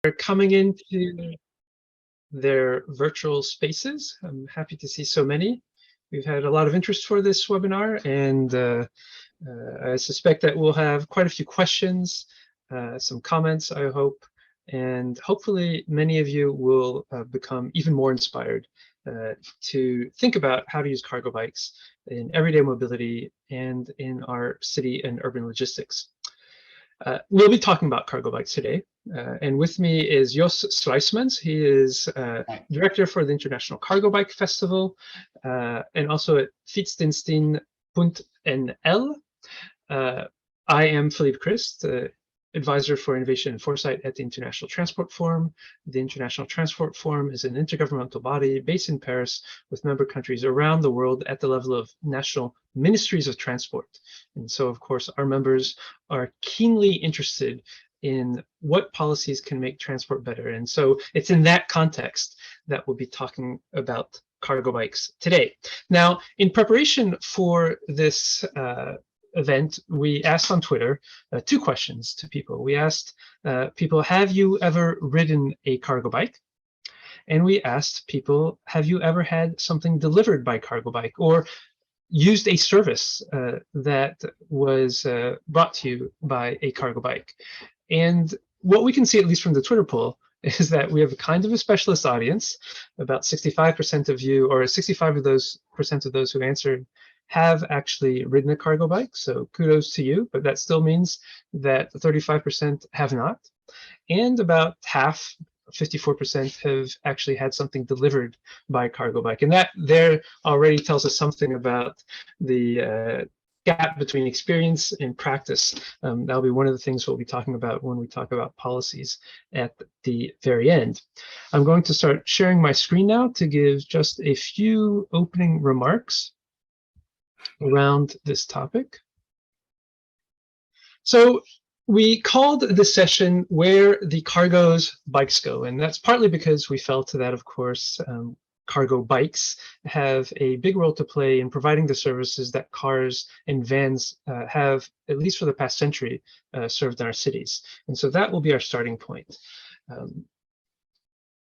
are coming into their virtual spaces. I'm happy to see so many. We've had a lot of interest for this webinar, and I suspect that we'll have quite a few questions, some comments, I hope, and hopefully many of you will become even more inspired to think about how to use cargo bikes in everyday mobility and in our city and urban logistics. We'll be talking about cargo bikes today, and with me is Jos Sluijsmans. He is director for the International Cargo Bike Festival, and also at fietsdiensten.nl. I am Philippe Crist, advisor for innovation and foresight at the International Transport Forum. The International Transport Forum is an intergovernmental body based in Paris with member countries around the world at the level of national ministries of transport. And so, of course, our members are keenly interested in what policies can make transport better. And so it's in that context that we'll be talking about cargo bikes today. Now, in preparation for this event, we asked on Twitter two questions to people. We asked people, have you ever ridden a cargo bike? And we asked people, have you ever had something delivered by cargo bike or used a service that was brought to you by a cargo bike? And what we can see, at least from the Twitter poll, is that we have a kind of a specialist audience. About 65% of you, or 65% of those who answered, have actually ridden a cargo bike, so kudos to you, but that still means that 35% have not. And about half, 54%, have actually had something delivered by a cargo bike. And that there already tells us something about the gap between experience and practice. That'll be one of the things we'll be talking about when we talk about policies at the very end. I'm going to start sharing my screen now to give just a few opening remarks around this topic. So we called this session Where the Cargo's Bikes Go, and that's partly because we felt that, of course, cargo bikes have a big role to play in providing the services that cars and vans have, at least for the past century, served in our cities. And so that will be our starting point.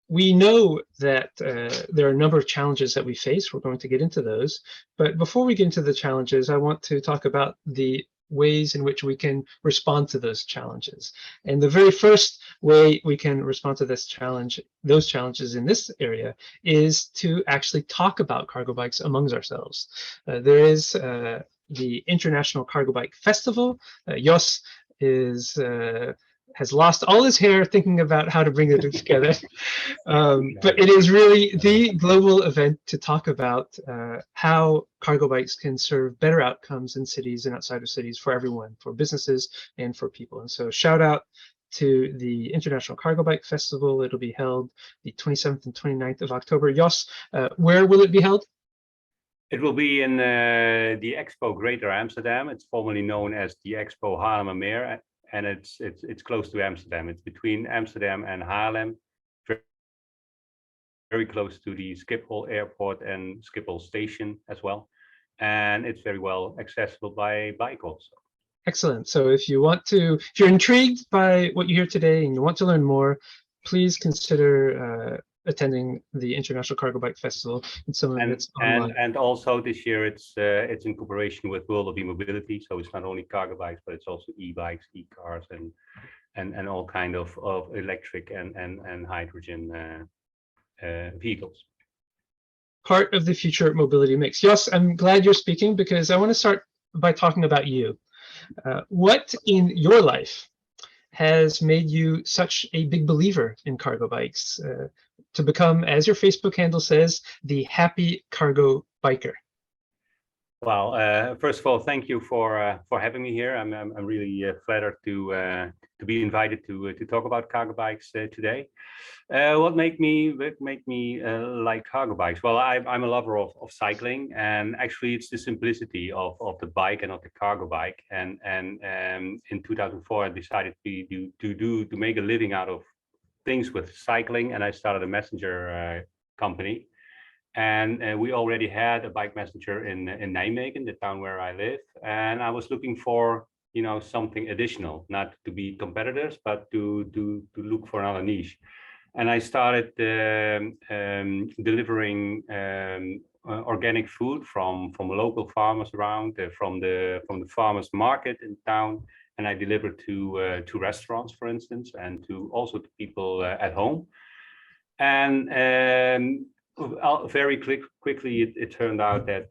We know that there are a number of challenges that we face. We're going to get into those. But before we get into the challenges, I want to talk about the ways in which we can respond to those challenges. And the very first way we can respond to those challenges in this area, is to actually talk about cargo bikes amongst ourselves. There is the International Cargo Bike Festival. Jos has lost all his hair thinking about how to bring it together. But it is really the global event to talk about how cargo bikes can serve better outcomes in cities and outside of cities for everyone, for businesses and for people. And so shout out to the International Cargo Bike Festival. It'll be held the 27th and 29th of October. Jos, where will it be held? It will be in the Expo Greater Amsterdam. It's formerly known as the Expo Haarlemmermeer. And it's close to Amsterdam. It's between Amsterdam and Haarlem, very close to the Schiphol Airport and Schiphol Station as well. And it's very well accessible by bike also. Excellent. So if you're intrigued by what you hear today and you want to learn more, please consider attending the International Cargo Bike Festival and some of it's online. And also this year it's in cooperation with World of E-Mobility, so it's not only cargo bikes, but it's also e-bikes, e-cars, and all kind of electric and hydrogen vehicles. Part of the future mobility mix. Jos, I'm glad you're speaking because I want to start by talking about you. What in your life has made you such a big believer in cargo bikes to become, as your Facebook handle says, the happy cargo biker? Well, first of all, thank you for having me here. I'm really flattered to be invited to talk about cargo bikes today. What make me like cargo bikes? Well, I'm a lover of cycling, and actually it's the simplicity of the bike and of the cargo bike. And in 2004, I decided to make a living out of things with cycling, and I started a messenger company. And we already had a bike messenger in Nijmegen, the town where I live. And I was looking for something additional, not to be competitors, but to look for another niche. And I started delivering organic food from local farmers around, from the farmers market in town, and I delivered to restaurants, for instance, and also to people at home. And very quickly it turned out that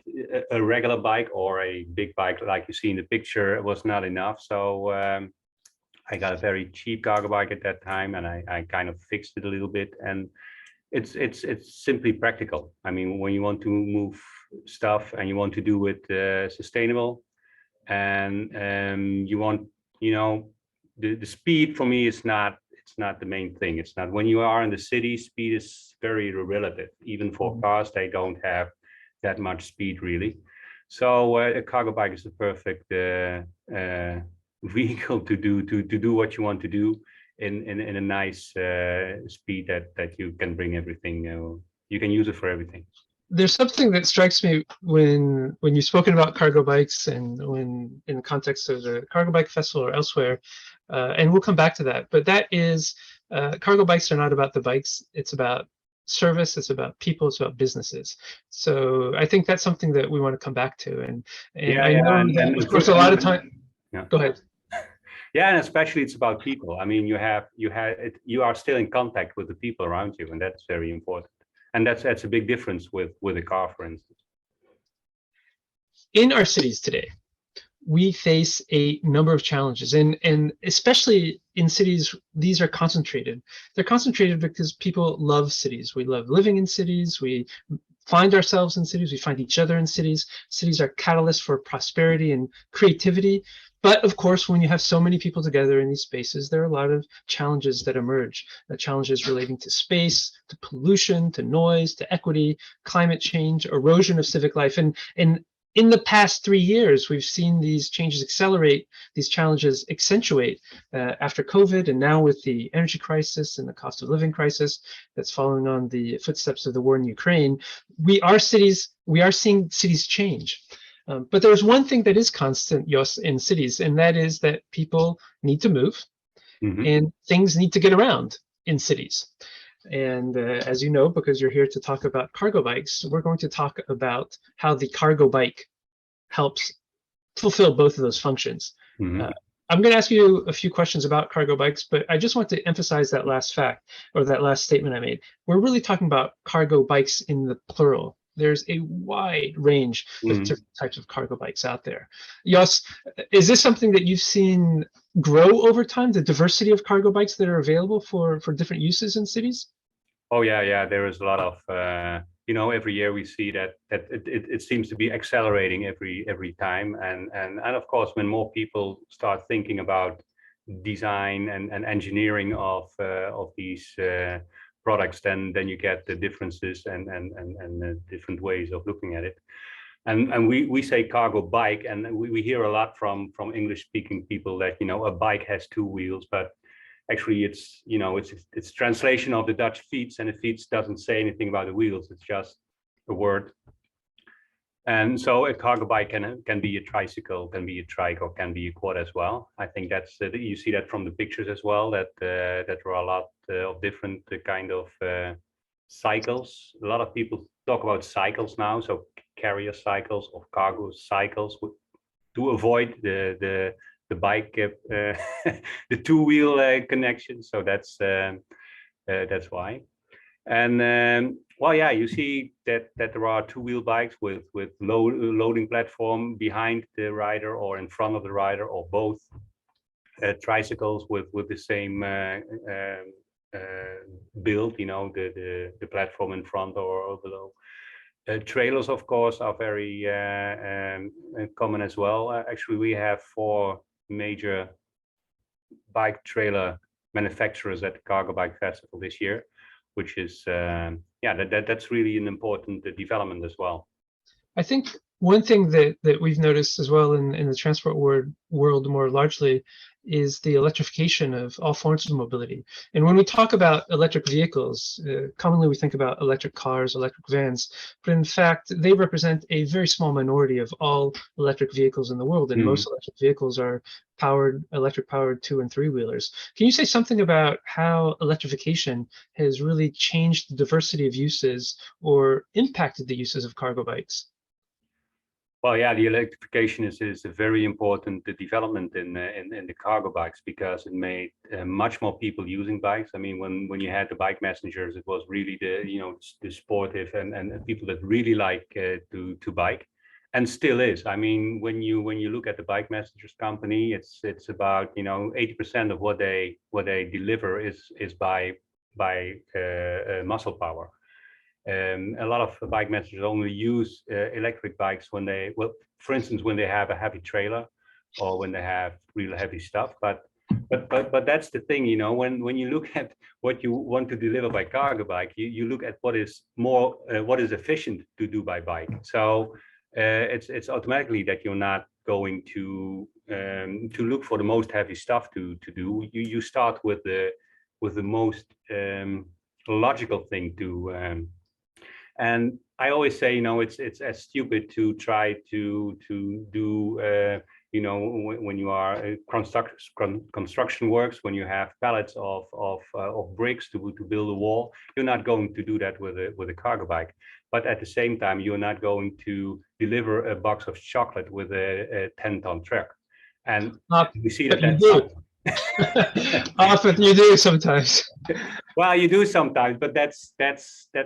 a regular bike or a big bike like you see in the picture was not enough. So I got a very cheap cargo bike at that time, and I kind of fixed it a little bit, and it's simply practical. I mean, when you want to move stuff and you want to do it sustainable, and you want, the speed for me is not, it's not the main thing. It's not, when you are in the city, speed is very relative. Even for cars, they don't have that much speed really. So a cargo bike is a perfect vehicle to do what you want to do in a nice speed that you can bring everything. You can use it for everything. There's something that strikes me when you've spoken about cargo bikes and when in the context of the Cargo Bike Festival or elsewhere, and we'll come back to that. But that is, cargo bikes are not about the bikes. It's about service. It's about people. It's about businesses. So I think that's something that we want to come back to. And I know that, of course, a lot of time. Yeah. Go ahead. Yeah, and especially it's about people. I mean, you are still in contact with the people around you, and that's very important. And that's a big difference with a car, for instance. In our cities today, we face a number of challenges, and especially in cities, these are concentrated. They're concentrated because people love cities. We love living in cities. We find ourselves in cities. We find each other in cities. Cities are catalysts for prosperity and creativity. But of course, when you have so many people together in these spaces, there are a lot of challenges that emerge. Challenges relating to space, to pollution, to noise, to equity, climate change, erosion of civic life. And in the past 3 years, we've seen these changes accelerate, these challenges accentuate after COVID, and now with the energy crisis and the cost of living crisis that's following on the footsteps of the war in Ukraine. We are seeing cities change. But there's one thing that is constant, Jos, in cities, and that is that people need to move, and things need to get around in cities. And as you know, because you're here to talk about cargo bikes, we're going to talk about how the cargo bike helps fulfill both of those functions. I'm going to ask you a few questions about cargo bikes, but I just want to emphasize that last fact, or that last statement I made. We're really talking about cargo bikes in the plural. There's a wide range of different types of cargo bikes out there. Jos, is this something that you've seen grow over time, the diversity of cargo bikes that are available for different uses in cities? Oh yeah, there is a lot of, every year we see that it seems to be accelerating every time. And of course, when more people start thinking about design and engineering of these products, then you get the differences and the different ways of looking at it. And we say cargo bike, and we hear a lot from English speaking people that a bike has 2 wheels, but actually it's translation of the Dutch fiets, and the fiets doesn't say anything about the wheels. It's just a word. And so a cargo bike can be a tricycle, can be a trike, or can be a quad as well. I think that's you see that from the pictures as well, that there are a lot of different kind of cycles. A lot of people talk about cycles now, so carrier cycles or cargo cycles, to avoid the bike the 2-wheel connection. So that's why. And well, yeah, you see that there are 2-wheel bikes with loading platform behind the rider or in front of the rider, or both. Tricycles with the same build, the platform in front or below. Trailers, of course, are very common as well. Actually, we have 4 major bike trailer manufacturers at the Cargo Bike Festival this year, which is that's really an important development as well. I think one thing that we've noticed as well in the transport world more largely is the electrification of all forms of mobility. And when we talk about electric vehicles, commonly we think about electric cars, electric vans, but in fact, they represent a very small minority of all electric vehicles in the world. And most electric vehicles are electric powered 2- and 3-wheelers. Can you say something about how electrification has really changed the diversity of uses or impacted the uses of cargo bikes? Well, yeah, the electrification is a very important development in the cargo bikes, because it made much more people using bikes. I mean, when you had the bike messengers, it was really the sportive and people that really like to bike, and still is. I mean, when you look at the bike messengers company, it's about 80% of what they deliver is by muscle power. A lot of bike messengers only use electric bikes when they, well, for instance, when they have a heavy trailer or when they have real heavy stuff. But that's the thing, when you look at what you want to deliver by cargo bike, you look at what is efficient to do by bike. So it's automatically that you're not going to look for the most heavy stuff to do. You start with the most logical thing to. And I always say, it's as stupid to try to do, when you are construction works, when you have pallets of bricks to build a wall, you're not going to do that with a cargo bike. But at the same time, you're not going to deliver a box of chocolate with a 10-ton truck. And we see that you do. Often you do sometimes. Well, you do sometimes, but that's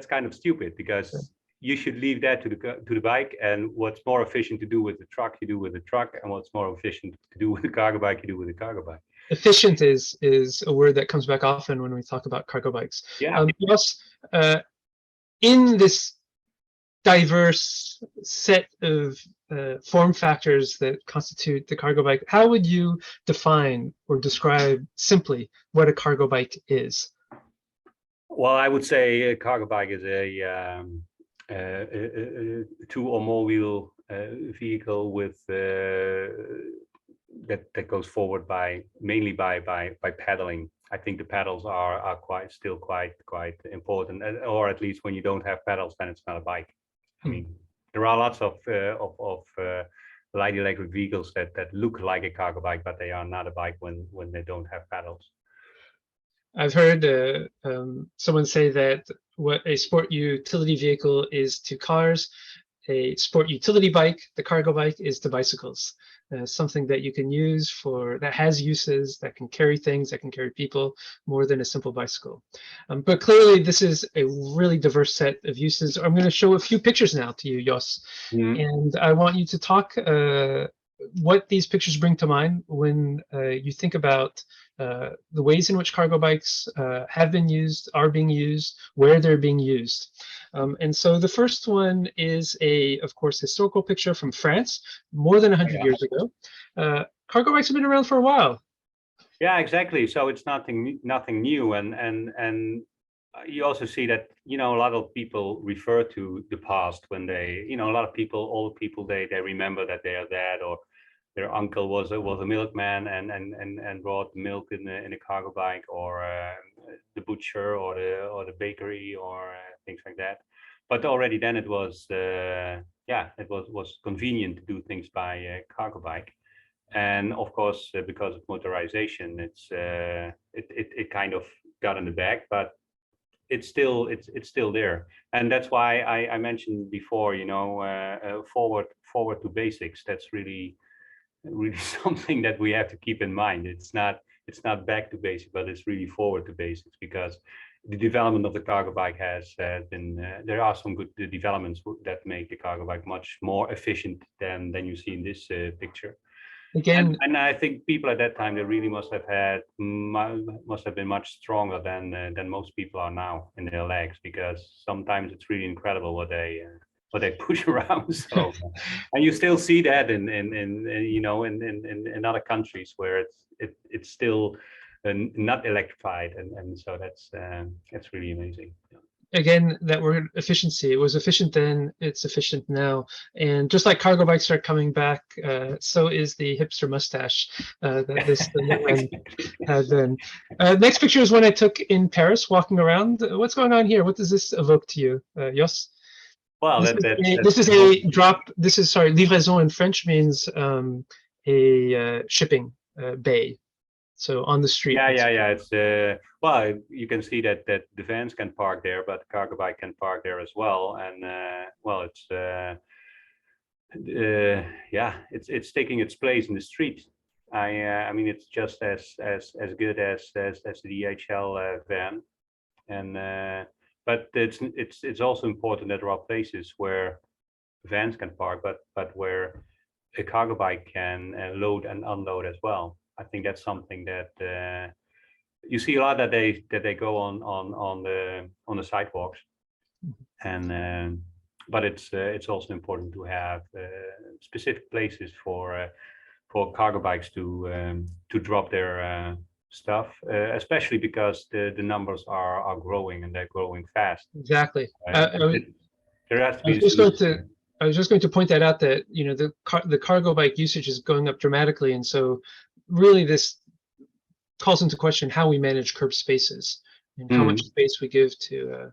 kind of stupid, because you should leave that to the bike. And what's more efficient to do with the truck, you do with the truck, and what's more efficient to do with the cargo bike, you do with the cargo bike. Efficient is a word that comes back often when we talk about cargo bikes. Yeah. Plus, in this diverse set of form factors that constitute the cargo bike, how would you define or describe simply what a cargo bike is? Well, I would say a cargo bike is a 2 or more wheel vehicle with that goes forward mainly by pedaling. I think the pedals are still quite important, or at least when you don't have pedals, then it's not a bike. I mean, there are lots of light electric vehicles that look like a cargo bike, but they are not a bike when they don't have pedals. I've heard someone say that what a sport utility vehicle is to cars, a sport utility bike, the cargo bike, is to bicycles. Something that you can use that has uses, that can carry things, that can carry people more than a simple bicycle. But clearly this is a really diverse set of uses. I'm going to show a few pictures now to you, Jos. And I want you to talk what these pictures bring to mind when you think about the ways in which cargo bikes have been used, are being used, where they're being used. And so the first one is of course, historical picture from France, more than 100 years ago. Cargo bikes have been around for a while. Yeah, exactly. So it's nothing new, and you also see that a lot of people refer to the past when they a lot of people, old people, they remember that they are dead, or their uncle was a milkman and brought milk in a cargo bike, or the butcher or the bakery, or things like that. But already then it was it was convenient to do things by cargo bike. And of course, because of motorization, it kind of got in the back, but it's still there. And that's why I mentioned before, forward to basics. That's really something that we have to keep in mind. It's not back to basics, but it's really forward to basics, because the development of the cargo bike has been there are some good developments that make the cargo bike much more efficient than you see in this picture. Again, and I think people at that time, they really must have been much stronger than most people are now in their legs, because sometimes it's really incredible what they push around. So, and you still see that in other countries where it's still not electrified, and so that's really amazing. again, that word efficiency. It was efficient then, it's efficient now. And just like cargo bikes are coming back, so is the hipster mustache that this young man had then. Next picture is one I took in Paris walking around. What's going on here? What does this evoke to you, Jos? Well, This is a drop. This is, sorry, livraison in French means a shipping bay. So on the street. yeah. It's well, you can see that the vans can park there, but the cargo bike can park there as well. And well, it's yeah, it's taking its place in the street. I mean, it's just as good as the DHL van, and but it's also important that there are places where vans can park, but where a cargo bike can load and unload as well. I think that's something that you see a lot, that they go on the sidewalks, and but it's also important to have specific places for cargo bikes to drop their stuff, especially because the numbers are growing, and they're growing fast. Exactly. There has to I be was just going to point that out, that the cargo bike usage is going up dramatically, and so really this calls into question how we manage curb spaces and how much space we give to.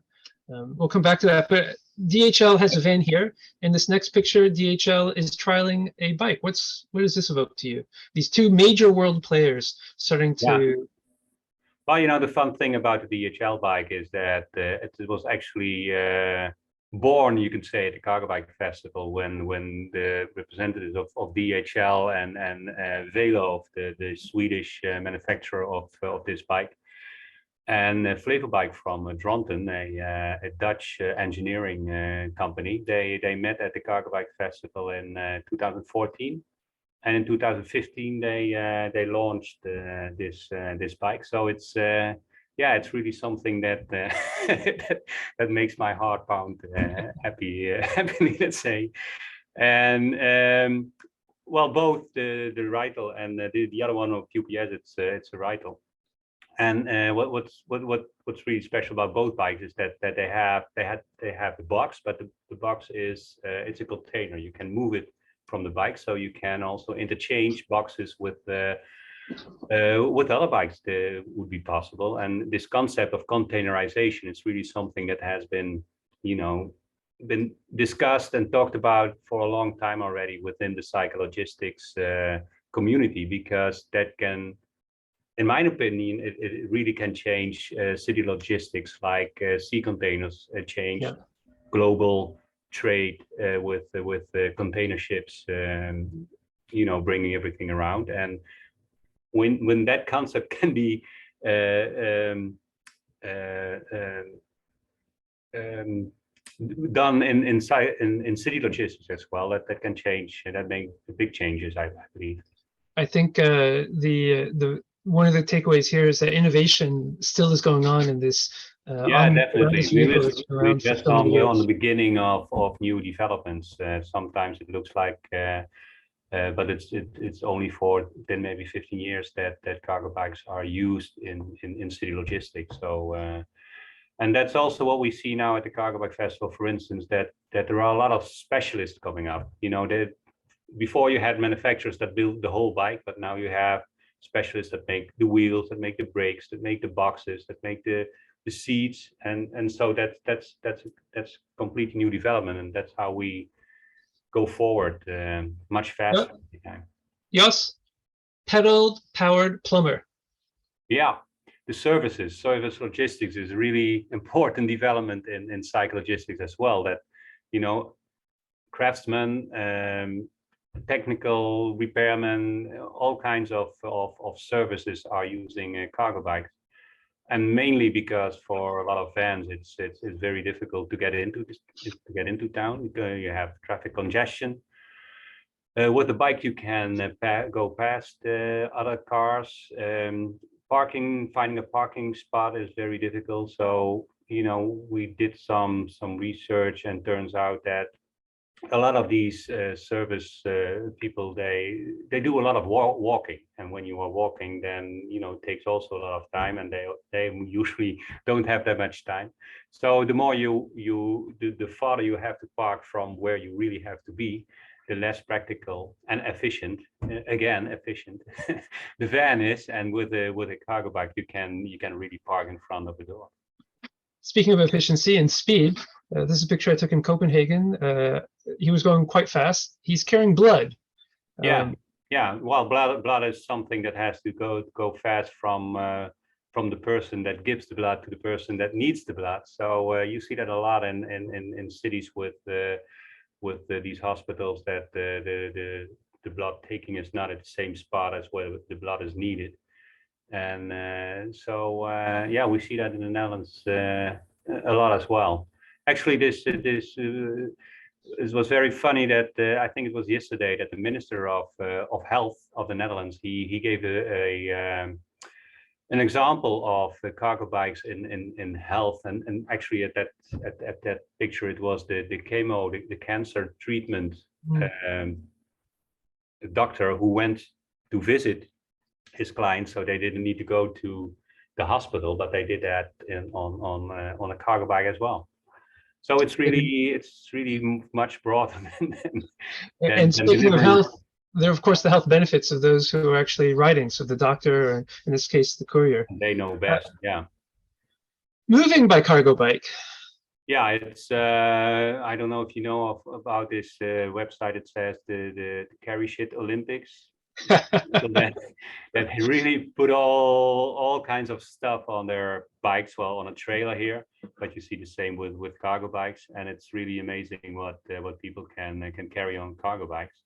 We'll come back to that, but DHL has a van here. In this next picture, DHL is trialing a bike. What does this evoke to you? These two major world players starting to. Yeah. Well, the fun thing about the DHL bike is that it was actually born, you can say, at the Cargo Bike Festival when the representatives of DHL and Velo, the Swedish manufacturer of this bike, and Flavor Bike from Dronten, a Dutch engineering company. They met at the Cargo Bike Festival in 2014. And in 2015, they launched this bike. So it's yeah, it's really something that that makes my heart pound happily, let's say. And well, both the Reitel and the other one of QPS, it's a Reitel. And what's really special about both bikes is that they have the box, but the box is it's a container. You can move it from the bike, so you can also interchange boxes with other bikes that would be possible. And this concept of containerization is really something that has been been discussed and talked about for a long time already within the cyclogistics community, because that can, in my opinion, it really can change city logistics, like sea containers change global trade with container ships, bringing everything around. And when that concept can be done in city logistics as well, that can change, and that make big changes, I believe. I think the one of the takeaways here is that innovation still is going on in this. Yeah, definitely. We're just on the beginning of new developments. Sometimes it looks like, but it's only for 10, maybe 15 years that cargo bikes are used in city logistics. So, and that's also what we see now at the Cargo Bike Festival, for instance, that there are a lot of specialists coming up. Before you had manufacturers that build the whole bike, but now you have specialists that make the wheels, that make the brakes, that make the boxes, that make the seats, and so that's completely new development, and that's how we go forward much faster. Yes, pedal powered plumber. Yeah, the service logistics is really important development in cyclogistics as well. That craftsmen, technical repairmen, all kinds of services are using cargo bikes. And mainly because for a lot of vans, it's very difficult to get into town. You have traffic congestion. With the bike, you can go past other cars. Finding a parking spot is very difficult. So we did some research, and turns out that a lot of these service people, they do a lot of walking, and when you are walking, then it takes also a lot of time, and they usually don't have that much time. So the more the farther you have to park from where you really have to be, the less practical and efficient, again efficient, the van is. And with a cargo bike, you can really park in front of the door. Speaking of efficiency and speed, this is a picture I took in Copenhagen. He was going quite fast. He's carrying blood. Yeah, well, blood is something that has to go fast from the person that gives the blood to the person that needs the blood. So you see that a lot in cities with these hospitals, that the blood taking is not at the same spot as where the blood is needed. And so yeah, we see that in the Netherlands a lot as well. Actually, this it was very funny that I think it was yesterday that the Minister of Health of the Netherlands, he gave an example of cargo bikes in health, and actually at that picture, it was the chemo, the cancer treatment doctor who went to visit his clients, so they didn't need to go to the hospital, but they did that on a cargo bike as well. So it's really much broader and speaking of health, there are of course the health benefits of those who are actually riding. So the doctor, or in this case, the courier. They know best. Yeah. Moving by cargo bike. Yeah, it's I don't know if you know about this website. It says the Carry Shit Olympics. So that really put all kinds of stuff on their bikes, well, on a trailer here, but you see the same with cargo bikes, and it's really amazing what people can carry on cargo bikes.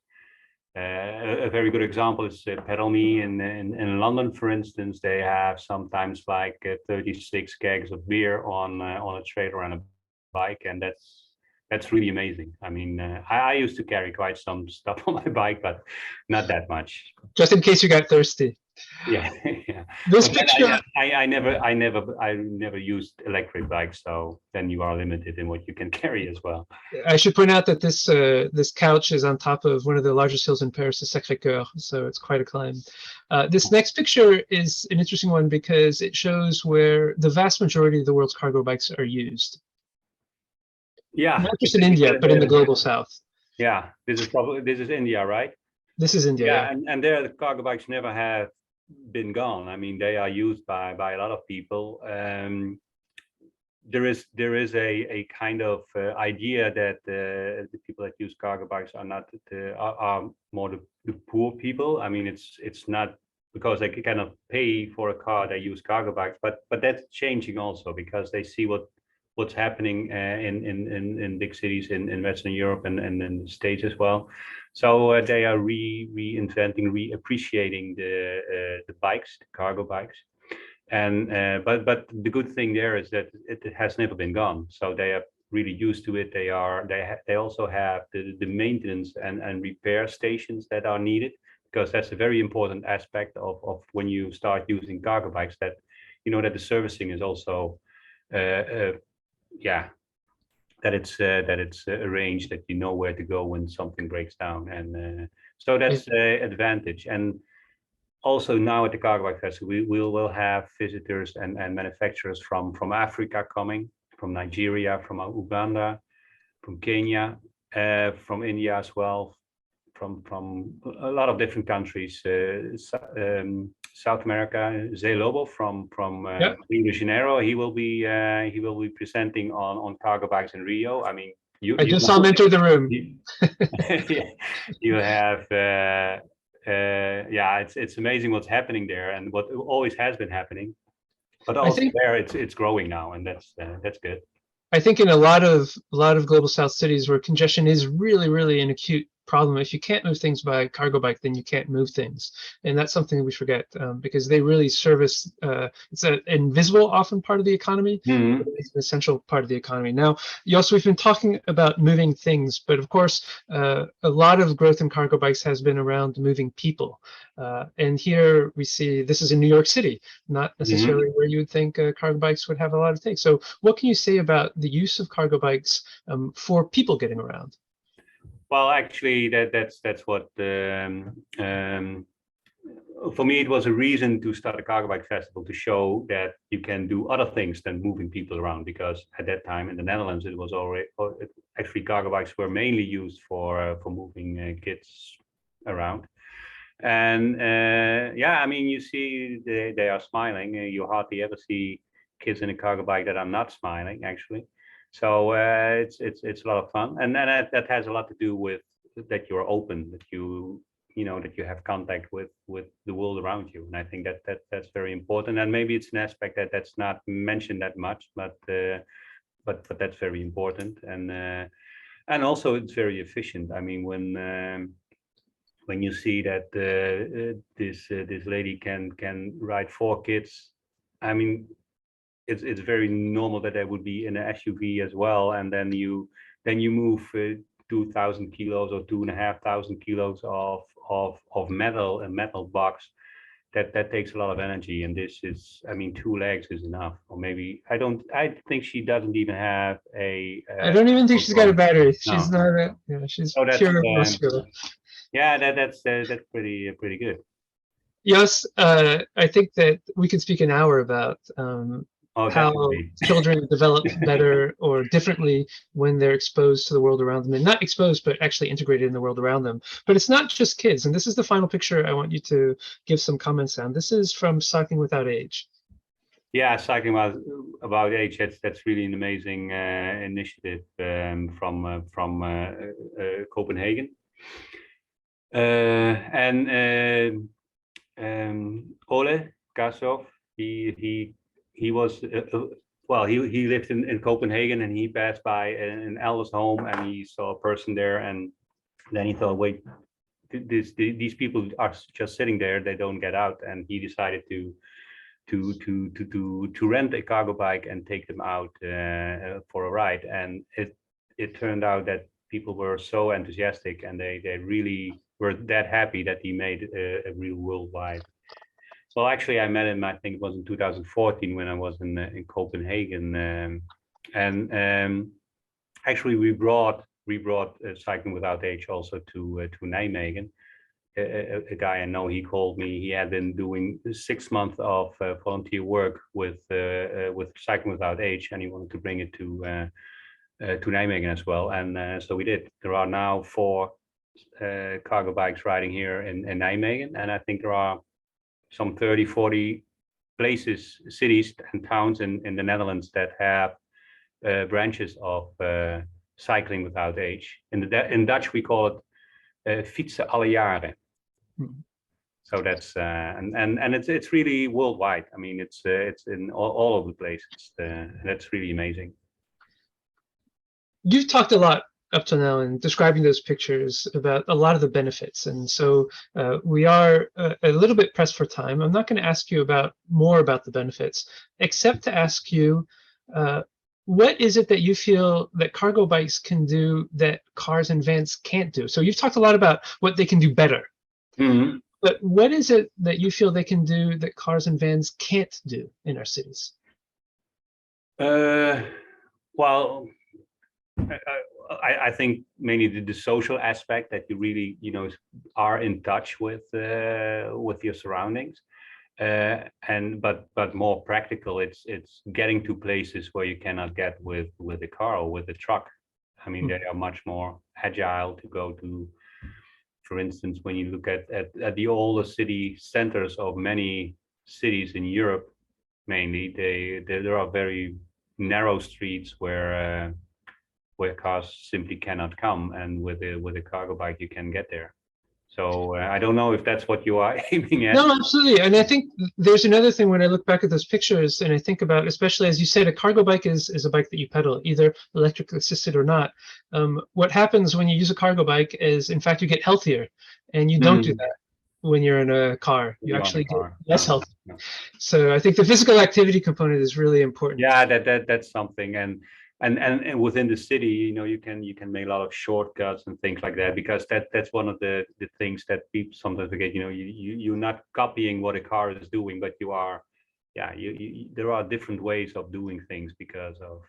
A very good example is Pedal Me in London, for instance. They have sometimes like 36 kegs of beer on a trailer and a bike, and that's really amazing. I mean, I used to carry quite some stuff on my bike, but not that much. Just in case you got thirsty. Yeah, yeah. This picture, I never used electric bikes, so then you are limited in what you can carry as well. I should point out that this couch is on top of one of the largest hills in Paris, the Sacré-Cœur, so it's quite a climb. This next picture is an interesting one because it shows where the vast majority of the world's cargo bikes are used. Yeah, not just in India, but in the global south. Yeah, this is India, right? This is India. Yeah, and there the cargo bikes never have been gone. I mean, they are used by a lot of people. There is a kind of idea that the people that use cargo bikes are not are more the poor people. I mean, it's not because they cannot pay for a car, they use cargo bikes, but that's changing also because they see what's happening in big cities in Western Europe and in the States as well. So they are reinventing, reappreciating the bikes, the cargo bikes. And but the good thing there is that it has never been gone. So they are really used to it. They also have the maintenance and repair stations that are needed, because that's a very important aspect of when you start using cargo bikes, that that the servicing is also yeah, that it's arranged, that you know where to go when something breaks down, and so that's the advantage. And also now at the Cargo Bike Festival, we will have visitors and manufacturers from Africa coming, from Nigeria, from Uganda, from Kenya, from India as well, from a lot of different countries. South America, Zé Lobo from Rio de Janeiro. He will be presenting on cargo bikes in Rio. I mean, I just saw him enter the room. You have yeah, it's amazing what's happening there and what always has been happening, but also there it's growing now, and that's good. I think in a lot of global south cities where congestion is really an acute problem, if you can't move things by cargo bike, then you can't move things, and that's something that we forget, because they really service. It's an invisible often part of the economy. Mm-hmm. It's an essential part of the economy. Now, we've been talking about moving things, but of course, a lot of growth in cargo bikes has been around moving people. And here we see this is in New York City, not necessarily where you would think cargo bikes would have a lot of things. So what can you say about the use of cargo bikes for people getting around? Well, actually, that's what for me, it was a reason to start a cargo bike festival, to show that you can do other things than moving people around. Because at that time in the Netherlands, it was already actually cargo bikes were mainly used for moving kids around. And yeah, I mean, you see they are smiling. You hardly ever see kids in a cargo bike that are not smiling, actually. So it's a lot of fun, and that has a lot to do with that you're open, that you know that you have contact with the world around you. And I think that's very important. And maybe it's an aspect that's not mentioned that much, but that's very important. And also it's very efficient. I mean, when you see that this lady can ride 4 kids, I mean, it's very normal that there would be in an SUV as well, and then you move 2,000 kilos or 2,500 kilos of metal, a metal box. That takes a lot of energy, and this is, I mean, 2 legs is enough. Or maybe I think she doesn't even have a I don't even think she's got a battery. She's no. not a, yeah, she's So that's pure muscular. yeah, that's pretty good. Yes, I think that we could speak an hour about Oh, how definitely. children develop better or differently when they're exposed to the world around them, and not exposed, but actually integrated in the world around them. But it's not just kids. And this is the final picture I want you to give some comments on. This is from Cycling Without Age. Yeah, cycling about age. That's really an amazing initiative from Copenhagen. And Ole Kasov, he was well, he lived in Copenhagen, and he passed by an elder's home, and he saw a person there, and then he thought, wait, these people are just sitting there, they don't get out. And he decided to rent a cargo bike and take them out for a ride. And it turned out that people were so enthusiastic, and they really were that happy that he made a real worldwide. Well, actually, I met him, I think it was in 2014 when I was in Copenhagen. Actually, we brought Cycling Without Age also to Nijmegen. A guy I know, he called me. He had been doing 6 months of volunteer work with Cycling Without Age, and he wanted to bring it to Nijmegen as well. And so we did. There are now 4 cargo bikes riding here in Nijmegen, and I think there are some 30-40 places, cities and towns in the Netherlands that have branches of Cycling Without Age. In Dutch we call it fietsen alle jaren. So that's and it's really worldwide. I mean, it's in all over the place. That's really amazing. You've talked a lot up to now in describing those pictures about a lot of the benefits, and so we are a little bit pressed for time. I'm not going to ask you more about the benefits, except to ask you, what is it that you feel that cargo bikes can do that cars and vans can't do? So you've talked a lot about what they can do better. Mm-hmm. But what is it that you feel they can do that cars and vans can't do in our cities? Well, I think mainly the social aspect, that you really, are in touch with your surroundings, but more practical. It's getting to places where you cannot get with a car or with a truck. I mean, they are much more agile to go to. For instance, when you look at the older city centers of many cities in Europe, mainly there are very narrow streets where cars simply cannot come, and with a cargo bike you can get there. So I don't know if that's what you are aiming at. No, absolutely. And I think there's another thing when I look back at those pictures, and I think about, especially as you said, a cargo bike is a bike that you pedal, either electric assisted or not. What happens when you use a cargo bike is, in fact, you get healthier, and you don't do that when you're in a car. You actually get less healthy. No. So I think the physical activity component is really important. Yeah, that's something. And within the city, you can make a lot of shortcuts and things like that, because that's one of the things that people sometimes forget. You're not copying what a car is doing, but you are, there are different ways of doing things because of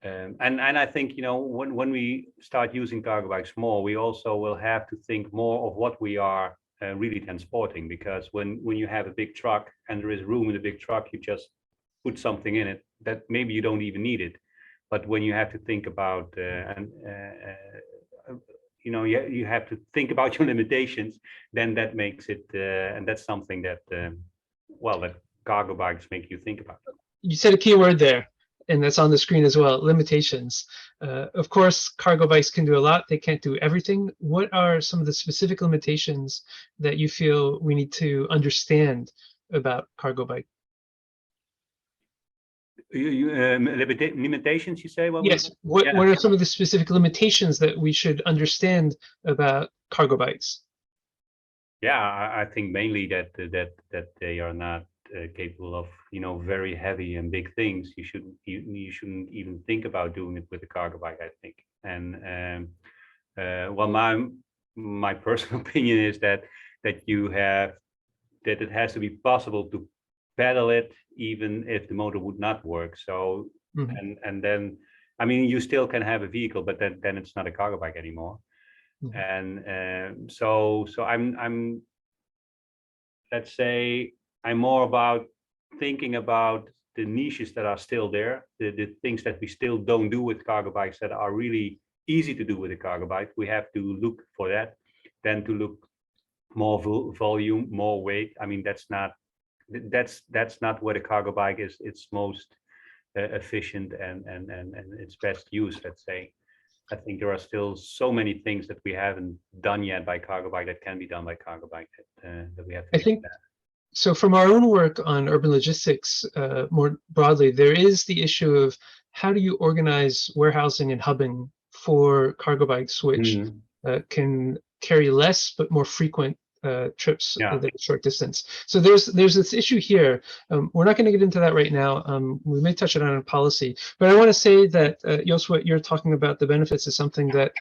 And I think, when we start using cargo bikes more, we also will have to think more of what we are really transporting, because when you have a big truck and there is room in the big truck, you just put something in it that maybe you don't even need it. But when you have to think about you have to think about your limitations, then that makes it, and that's something that that cargo bikes make you think about. You said a key word there, and that's on the screen as well, limitations. Of course, cargo bikes can do a lot. They can't do everything. What are some of the specific limitations that you feel we need to understand about cargo bike? Limitations, you say? Yes. What are some of the specific limitations that we should understand about cargo bikes? Yeah, I think mainly that they are not capable of very heavy and big things. You shouldn't even think about doing it with a cargo bike, I think. And my personal opinion is that it has to be possible to pedal it even if the motor would not work. So and then, I mean, you still can have a vehicle, but then it's not a cargo bike anymore. And so I'm let's say I'm more about thinking about the niches that are still there, the things that we still don't do with cargo bikes that are really easy to do with a cargo bike. We have to look for that, then to look more volume, more weight. I mean, that's not where the cargo bike is its most efficient and its best use, let's say. I think there are still so many things that we haven't done yet by cargo bike that can be done by cargo bike that we have to. I think so. From our own work on urban logistics, more broadly, there is the issue of how do you organize warehousing and hubbing for cargo bikes, which can carry less but more frequent trips that are short distance. So there's this issue here. We're not going to get into that right now. We may touch it on in policy, but I want to say that Jos, what you're talking about, the benefits, is something that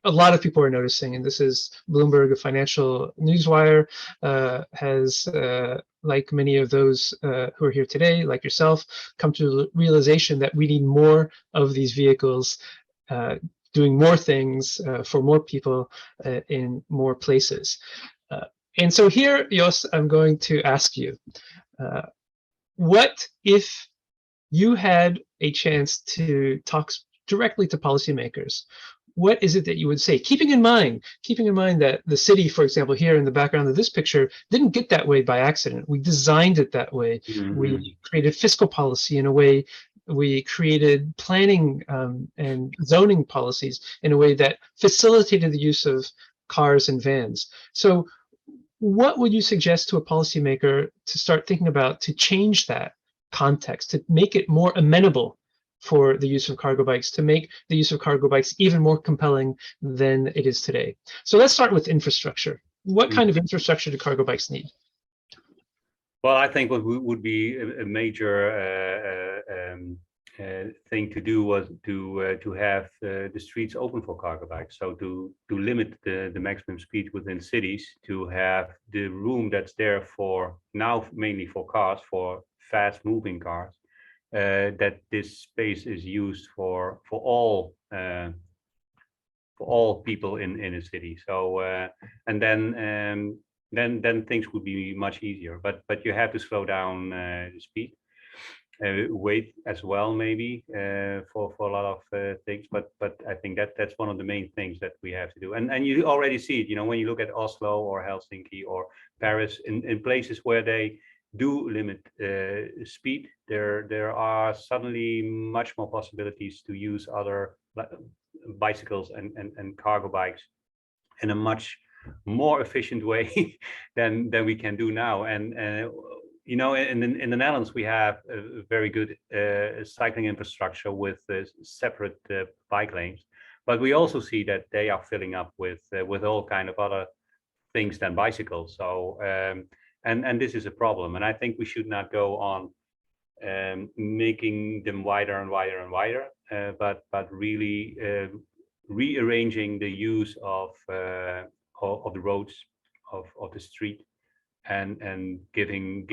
a lot of people are noticing, and this is Bloomberg, a financial newswire, has, like many of those who are here today, like yourself, come to the realization that we need more of these vehicles doing more things for more people in more places. And so here, Jos, I'm going to ask you, what if you had a chance to talk directly to policymakers? What is it that you would say, keeping in mind that the city, for example, here in the background of this picture, didn't get that way by accident. We designed it that way. We created fiscal policy in a way. We created planning and zoning policies in a way that facilitated the use of cars and vans. So what would you suggest to a policymaker to start thinking about to change that context, to make it more amenable for the use of cargo bikes, to make the use of cargo bikes even more compelling than it is today? So let's start with infrastructure. What kind of infrastructure do cargo bikes need? Well, I think what would be a major thing to do was to have the streets open for cargo bikes. So to limit the maximum speed within cities, to have the room that's there for now mainly for cars, for fast moving cars, that this space is used for all people in a city. So and then things would be much easier. But you have to slow down the speed, weight as well, maybe for a lot of things. But I think that's one of the main things that we have to do. And you already see it. When you look at Oslo or Helsinki or Paris, in places where they do limit speed, there are suddenly much more possibilities to use other bicycles and cargo bikes in a much more efficient way than we can do now. And in the Netherlands, we have a very good cycling infrastructure with separate bike lanes, but we also see that they are filling up with all kind of other things than bicycles. So and this is a problem, and I think we should not go on making them wider and wider and wider, but really rearranging the use of the roads, of the street, and giving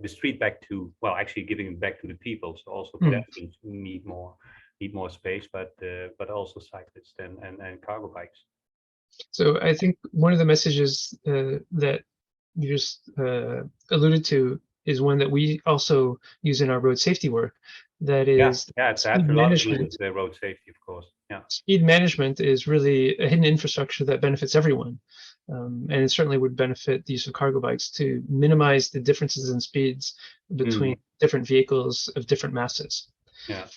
the street back to, well, actually giving it back to the people. So also Hmm. pedestrians need more space, but also cyclists and cargo bikes. So I think one of the messages that you just alluded to is one that we also use in our road safety work. That Yeah, is yeah, it has speed a lot to do management. with the road safety, of course. Yeah. Speed management is really a hidden infrastructure that benefits everyone. And it certainly would benefit the use of cargo bikes to minimize the differences in speeds between different vehicles of different masses. Yeah.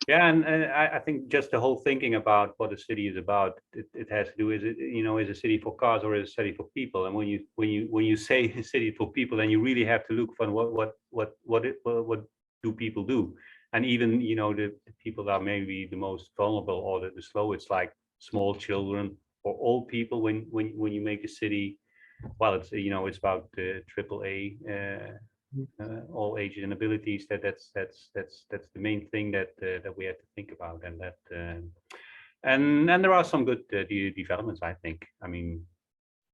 Yeah, and I think just the whole thinking about what a city is about, it has to do, is it, is a city for cars or is a city for people? And when you say a city for people, then you really have to look for what do people do? And even the people that are maybe the most vulnerable or the slow, it's like small children or old people. When you make a city, well, it's about AAA. All ages and abilities. That's the main thing that we have to think about, and that and there are some good developments, I think. I mean,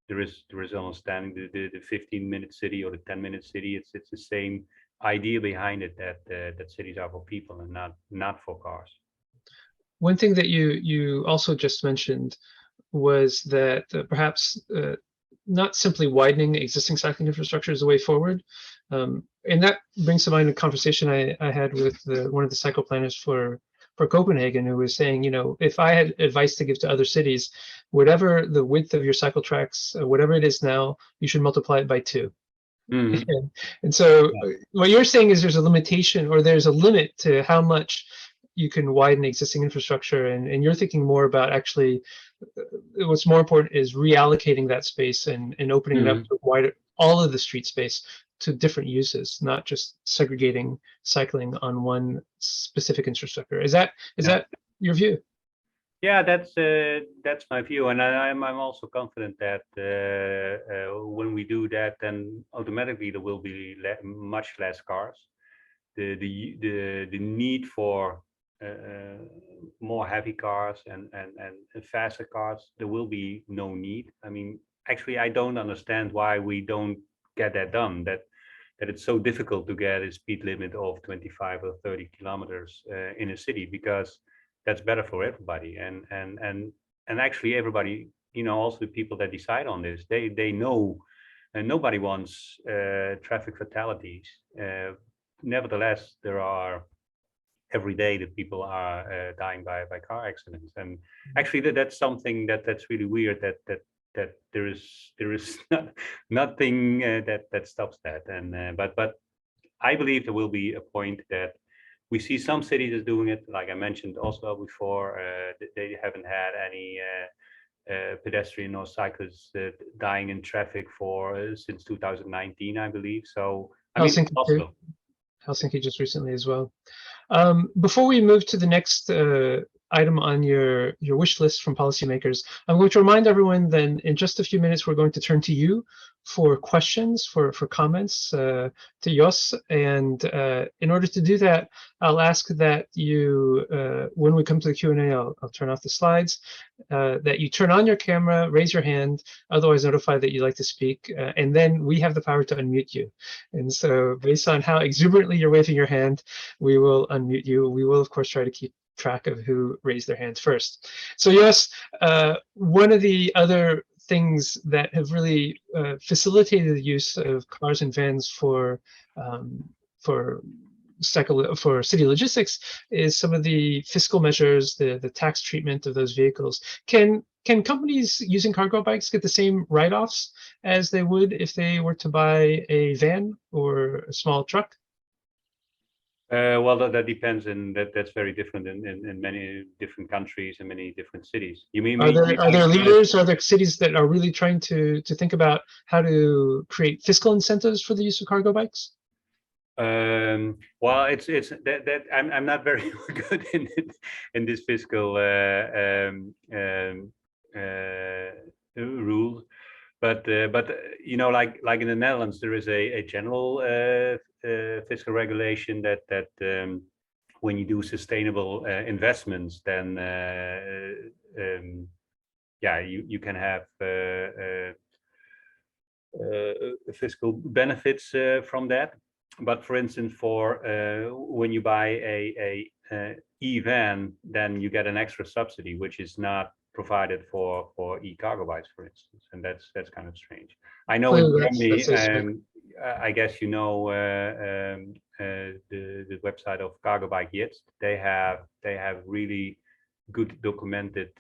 there is understanding the 15-minute city or the 10-minute city. It's the same idea behind it, that that cities are for people and not for cars. One thing that you also just mentioned was that perhaps not simply widening existing cycling infrastructure is the way forward. And that brings to mind a conversation I had with one of the cycle planners for Copenhagen, who was saying, if I had advice to give to other cities, whatever the width of your cycle tracks, whatever it is now, you should multiply it by 2. Mm-hmm. And so Yeah. what you're saying is there's a limitation, or there's a limit to how much you can widen existing infrastructure, and you're thinking more about actually what's more important is reallocating that space and opening it up Mm-hmm. to wider, all of the street space to different uses, not just segregating cycling on one specific infrastructure. Is Yeah. that your view? Yeah, that's my view, and I'm also confident that when we do that, then automatically there will be much less cars. The need for more heavy cars and faster cars, there will be no need. I mean, actually, I don't understand why we don't get that done. That it's so difficult to get a speed limit of 25 or 30 kilometers in a city, because that's better for everybody. And actually everybody, also the people that decide on this, they know, and nobody wants traffic fatalities. Nevertheless, there are every day that people are dying by car accidents. And actually that's something that's really weird, that there is nothing that stops that. And but I believe there will be a point that we see some cities is doing it, like I mentioned also before. They haven't had any pedestrian or cyclists dying in traffic for since 2019, I believe. So I mean, it's Helsinki too. possible. Helsinki just recently as well. Before we move to the next item on your wish list from policymakers, I'm going to remind everyone that in just a few minutes we're going to turn to you for questions, for comments, to Jos. And in order to do that, I'll ask that you, when we come to the Q&A, I'll turn off the slides, that you turn on your camera, raise your hand, otherwise notify that you'd like to speak, and then we have the power to unmute you. And so based on how exuberantly you're waving your hand, we will unmute you. We will, of course, try to keep track of who raised their hands first. So yes, one of the other things that have really facilitated the use of cars and vans for city logistics is some of the fiscal measures, the tax treatment of those vehicles. Can companies using cargo bikes get the same write-offs as they would if they were to buy a van or a small truck? Well, that depends, and that's very different in many different countries and many different cities. You mean Are there leaders, are there cities that are really trying to think about how to create fiscal incentives for the use of cargo bikes? Well, it's that I'm not very good in this fiscal rules, but like in the Netherlands, there is a general fiscal regulation that when you do sustainable investments, then yeah, you can have fiscal benefits from that. But for instance, for when you buy a e-van, then you get an extra subsidy, which is not provided for e-cargo bikes, for instance, and that's kind of strange. I know in Germany, I guess you know the website of Cargo Bike Jetzt. They have really good documented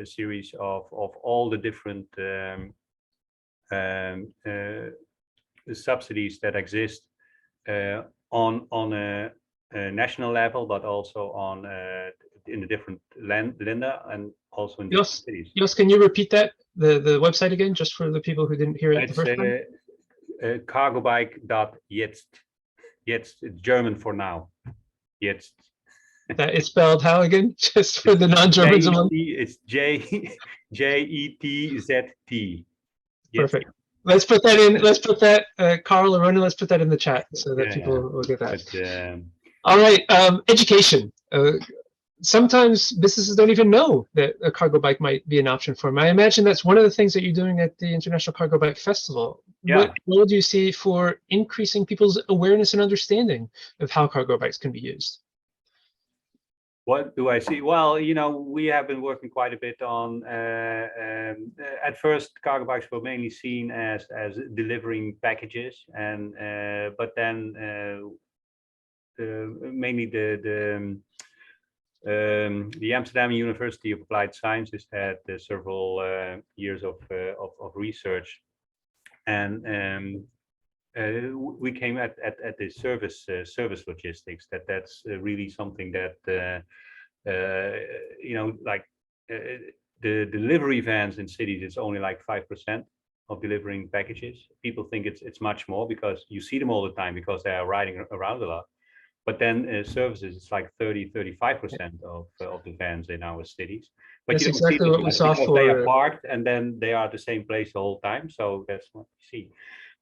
series of all the different subsidies that exist on a national level, but also on in the different Länder and also in different cities. Jos, can you repeat that, the website again, just for the people who didn't hear it the first time? Cargobike.jetzt. Jetzt, it's German for now. Jetzt. That is spelled how again? Just for the non-Germans among. It's J-E-T-Z-T. Perfect. Let's put that in. Let's put that, Carl or Ronan, let's put that in the chat so that people will get that. But, all right. Education. Sometimes businesses don't even know that a cargo bike might be an option for them. I imagine that's one of the things that you're doing at the International Cargo Bike Festival. Yeah. What role do you see for increasing people's awareness and understanding of how cargo bikes can be used? What do I see? Well, you know, we have been working quite a bit on, at first cargo bikes were mainly seen as delivering packages, and but then mainly the Amsterdam University of Applied Sciences had several years of research, and we came at the service logistics. That's really something that you know, like the delivery vans in cities is only like 5% of delivering packages. People think it's much more because you see them all the time because they are riding around a lot. But then services, it's like 30-35% of the vans in our cities. But that's you don't exactly see what we saw for. They are parked and then they are at the same place the whole time. So that's what you see.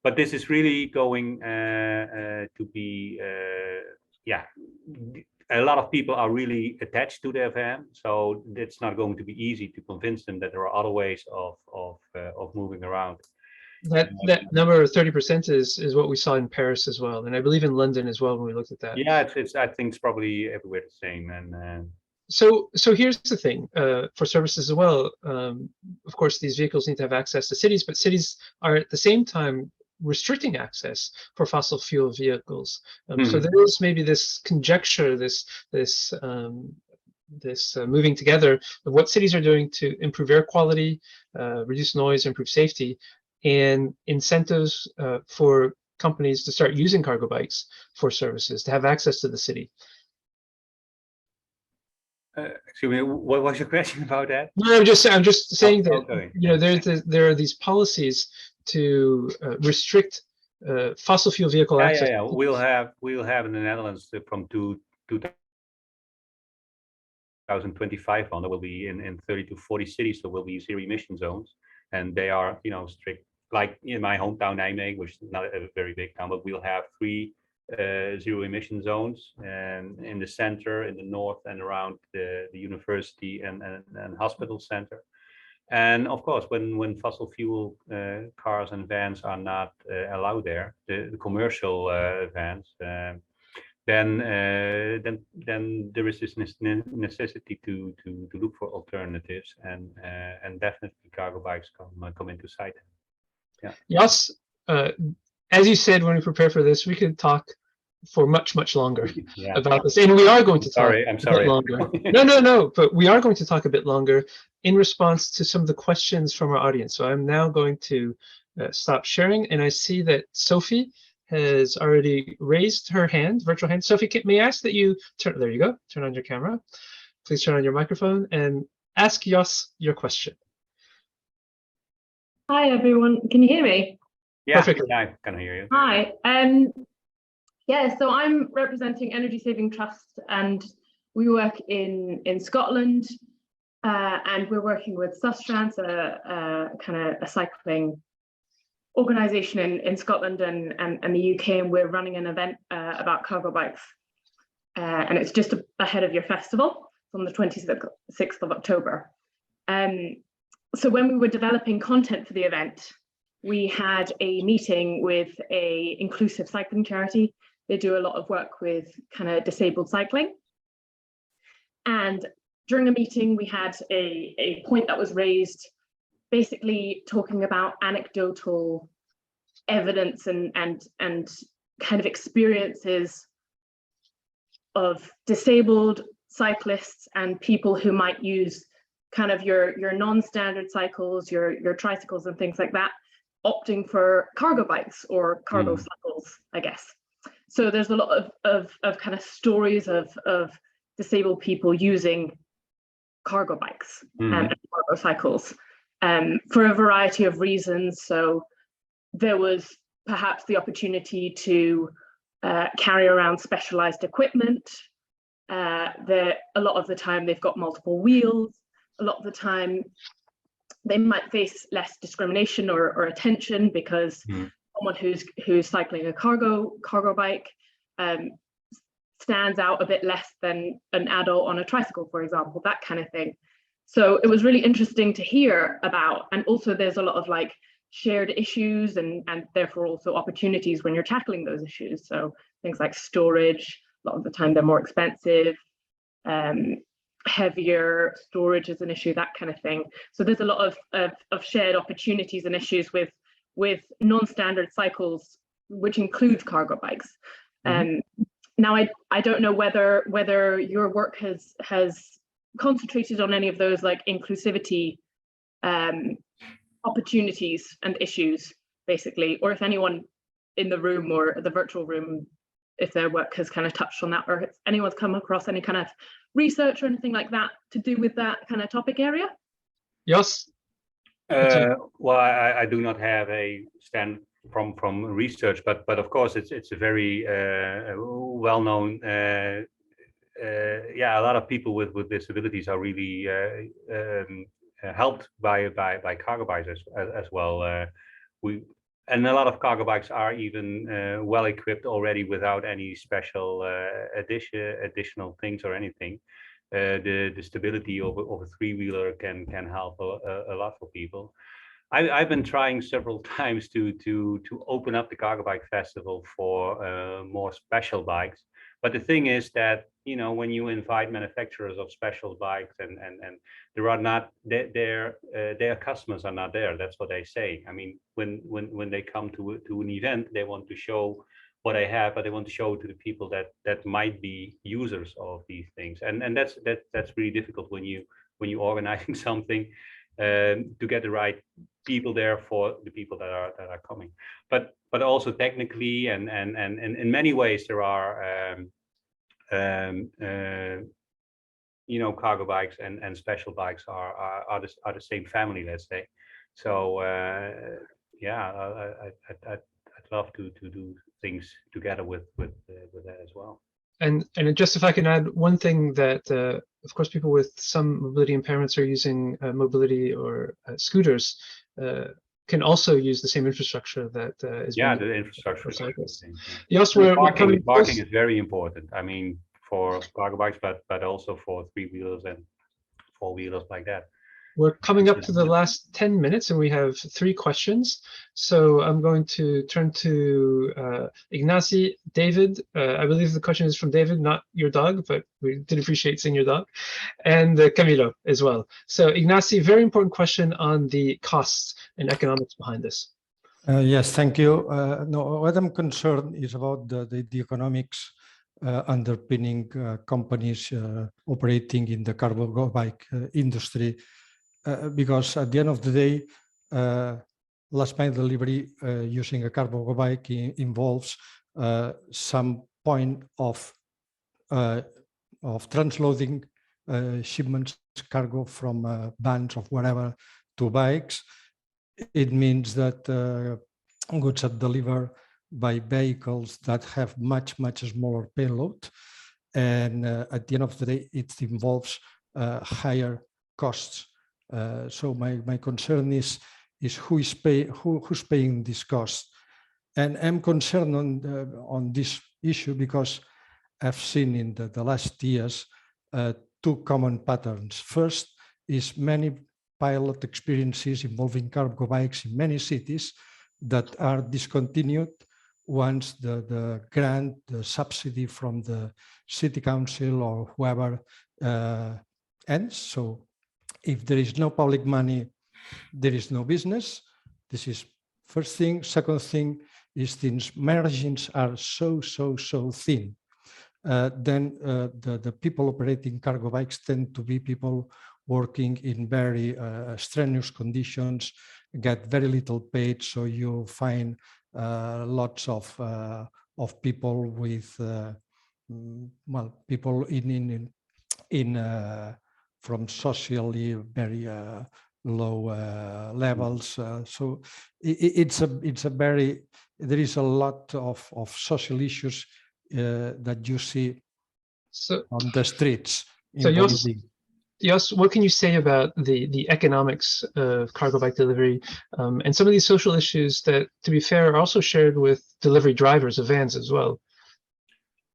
But this is really going to be, yeah, a lot of people are really attached to their van. So it's not going to be easy to convince them that there are other ways of moving around. That number of 30% is what we saw in Paris as well, and I believe in London as well when we looked at that. Yeah, it's I think it's probably everywhere the same. And so here's the thing, for services as well. Of course, these vehicles need to have access to cities, but cities are at the same time restricting access for fossil fuel vehicles. So there is maybe this conjecture, this moving together of what cities are doing to improve air quality, reduce noise, improve safety, and incentives for companies to start using cargo bikes for services, to have access to the city. Excuse me, what was your question about that? No, I'm just saying that okay. You know, there are these policies to restrict fossil fuel vehicle access. Yeah. We'll have in the Netherlands from 2025 on, there will be in 30 to 40 cities there will be zero emission zones, and they are, you know, strict. Like in my hometown Nijmegen, which is not a very big town, but we'll have 3 zero emission zones, and in the center, in the north, and around the university and hospital center. And of course, when fossil fuel cars and vans are not allowed there, the commercial vans, then there is this necessity to look for alternatives, and definitely cargo bikes come into sight. Yeah. Yes, as you said when we prepare for this, we could talk for much longer about this, and we are going to talk I'm sorry. a bit longer. No, but we are going to talk a bit longer in response to some of the questions from our audience. So I'm now going to stop sharing, and I see that Sophie has already raised her hand, virtual hand. Sophie, may I ask that you turn? There you go. Turn on your camera. Please turn on your microphone and ask Jos your question. Hi everyone, can you hear me? Yeah, perfectly. I can hear you. Hi. Yeah, so I'm representing Energy Saving Trust, and we work in Scotland, and we're working with Sustrans, a kind of a cycling organisation in Scotland and the UK, and we're running an event about cargo bikes, and it's just ahead of your festival on the 26th of October. So when we were developing content for the event, we had a meeting with a inclusive cycling charity. They do a lot of work with kind of disabled cycling. And during a meeting, we had a point that was raised, basically talking about anecdotal evidence and kind of experiences of disabled cyclists and people who might use kind of your non-standard cycles, your tricycles and things like that, opting for cargo bikes or cargo cycles, I guess. So there's a lot of kind of stories of disabled people using cargo bikes and cargo cycles for a variety of reasons. So there was perhaps the opportunity to carry around specialized equipment. A lot of the time they've got multiple wheels. A lot of the time they might face less discrimination or attention because someone who's cycling a cargo bike stands out a bit less than an adult on a tricycle, for example, that kind of thing. So it was really interesting to hear about, and also there's a lot of like shared issues and therefore also opportunities when you're tackling those issues. So things like storage, a lot of the time they're more expensive, heavier storage is an issue, that kind of thing. So there's a lot of shared opportunities and issues with non-standard cycles, which includes cargo bikes. Now I don't know whether your work has concentrated on any of those like inclusivity opportunities and issues, basically, or if anyone in the room or the virtual room, if their work has kind of touched on that, or if anyone's come across any kind of research or anything like that to do with that kind of topic area. Yes. Well, I do not have a stand from research, but of course it's a very well-known. Yeah, a lot of people with disabilities are really helped by cargo bikes as well. And a lot of cargo bikes are even well equipped already without any special additional things or anything. The stability of a three-wheeler can help a lot for people. I've been trying several times to open up the Cargo Bike Festival for more special bikes. But the thing is that, you know, when you invite manufacturers of special bikes and there are not their customers are not there. That's what they say. I mean, when they come to an event, they want to show what they have, but they want to show it to the people that might be users of these things. And that's really difficult when you organizing something to get the right people there for the people that are coming. But also technically and in many ways there are you know, cargo bikes and special bikes are the same family, let's say. So yeah, I'd love to do things together with that as well. And just if I can add one thing that, of course, people with some mobility impairments are using mobility or scooters can also use the same infrastructure that is. Yeah, the infrastructure. Yes, parking is very important. I mean, for cargo bikes, but also for three-wheelers and four-wheelers like that. We're coming up to the last 10 minutes and we have 3 questions. So I'm going to turn to Ignacy, David. I believe the question is from David, not your dog, but we did appreciate seeing your dog, and Camilo as well. So Ignacy, very important question on the costs and economics behind this. Yes, thank you. No, what I'm concerned is about the economics underpinning companies operating in the cargo bike industry. Because at the end of the day, last mile delivery using a cargo bike involves some point of transloading shipments, cargo from vans of whatever to bikes. It means that goods are delivered by vehicles that have much smaller payload, and at the end of the day, it involves higher costs. So my concern is who's paying this cost, and I'm concerned on this issue because I've seen in the last years 2 common patterns. First is many pilot experiences involving cargo bikes in many cities, that are discontinued once the grant, the subsidy from the city council or whoever ends. So if there is no public money, there is no business. This is first thing. Second thing is things margins are so thin. Then the people operating cargo bikes tend to be people working in very strenuous conditions, get very little paid. So you find lots of people with people from socially very low levels. So it's a very, there is a lot of social issues that you see on the streets. So Jos, what can you say about the economics of cargo bike delivery and some of these social issues that, to be fair, are also shared with delivery drivers of vans as well?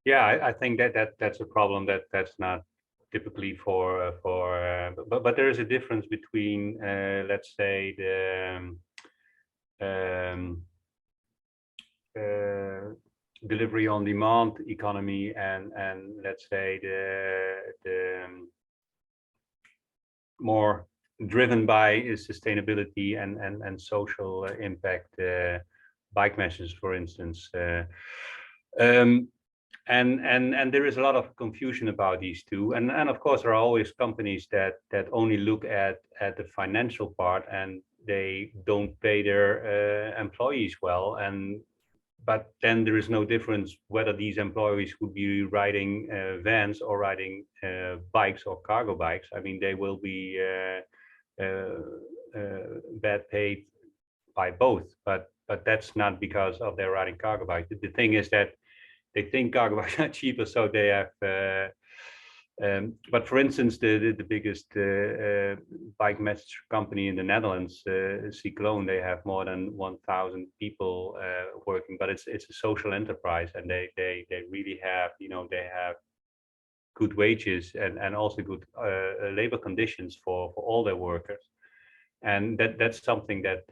Yeah, I think that's a problem that's not typically but there is a difference between let's say the delivery on demand economy and let's say the more driven by sustainability and social impact bike measures, for instance. And there is a lot of confusion about these two, and of course there are always companies that only look at the financial part and they don't pay their employees well, but then there is no difference whether these employees would be riding vans or riding bikes or cargo bikes. I mean, they will be bad paid by both, but that's not because of their riding cargo bikes. The thing is that they think cargo bikes are cheaper, so they have. But for instance, the biggest bike message company in the Netherlands, Cycloon, they have more than 1,000 people working, but it's a social enterprise, and they really have, they have good wages and also good labor conditions for all their workers, and that's something that.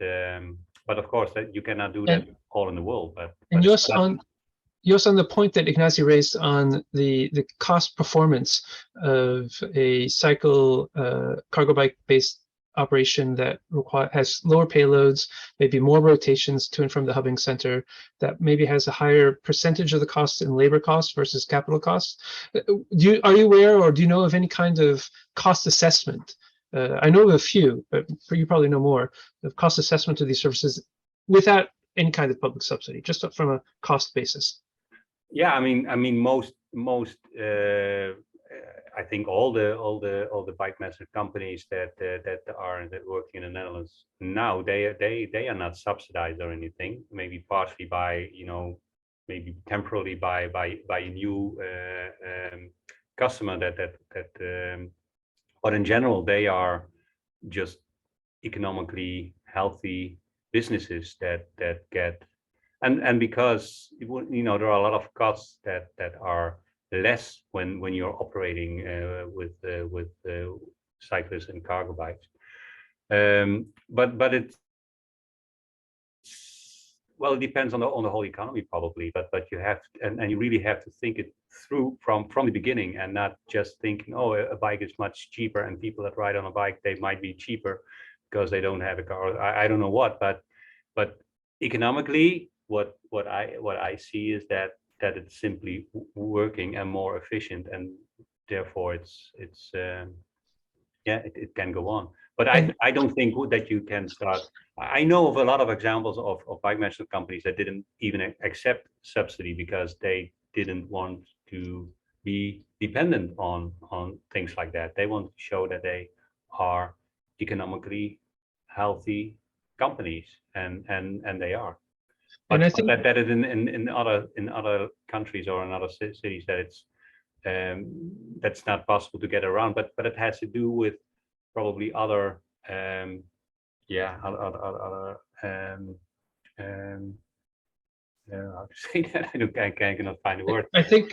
But of course, that you cannot do that all in the world. Jos, on the point that Ignacio raised on the cost performance of a cycle cargo bike based operation that has lower payloads, maybe more rotations to and from the hubbing center, that maybe has a higher percentage of the cost in labor costs versus capital costs. Are you aware, or do you know of any kind of cost assessment? I know of a few, but you probably know more, of cost assessment of these services without any kind of public subsidy, just from a cost basis. Yeah, I mean, most I think all the bike master companies that are working in the Netherlands now, they are not subsidized or anything. Maybe partially by, maybe temporarily by a new customer but in general they are just economically healthy businesses that get. And because there are a lot of costs that are less when you're operating with cyclists and cargo bikes, but it depends on the whole economy probably. But you have and you really have to think it through from the beginning, and not just thinking, oh, a bike is much cheaper and people that ride on a bike, they might be cheaper because they don't have a car. I don't know what, but economically. What I see is that it's simply working and more efficient, and therefore it can go on. But I don't think that you can start. I know of a lot of examples of bike management companies that didn't even accept subsidy because they didn't want to be dependent on things like that. They want to show that they are economically healthy companies, and they are. But I think that is in other countries or in other cities that it's that's not possible to get around. But it has to do with probably other other how to say that, I cannot find the word. I think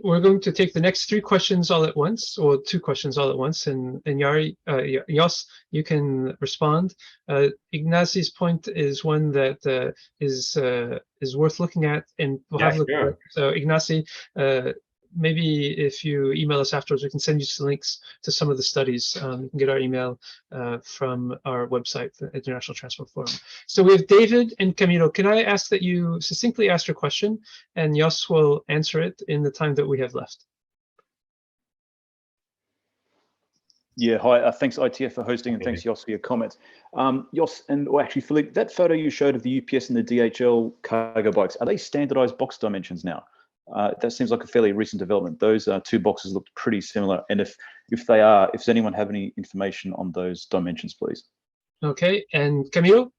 we're going to take the next 3 questions all at once, or 2 questions all at once, and Yari, Jos, you can respond. Ignacy's point is one that is worth looking at, and we'll have a look at it. So Ignacy, maybe if you email us afterwards, we can send you some links to some of the studies. You can get our email from our website, the International Transport Forum. So we have David and Camilo. Can I ask that you succinctly ask your question, and Jos will answer it in the time that we have left. Yeah, hi. Thanks ITF for hosting, and thanks Jos for your comments. Jos, or actually Philippe, that photo you showed of the UPS and the DHL cargo bikes, are they standardized box dimensions now? That seems like a fairly recent development. Those 2 boxes looked pretty similar. And if they are, if does anyone have any information on those dimensions, please? Okay, and Camilo?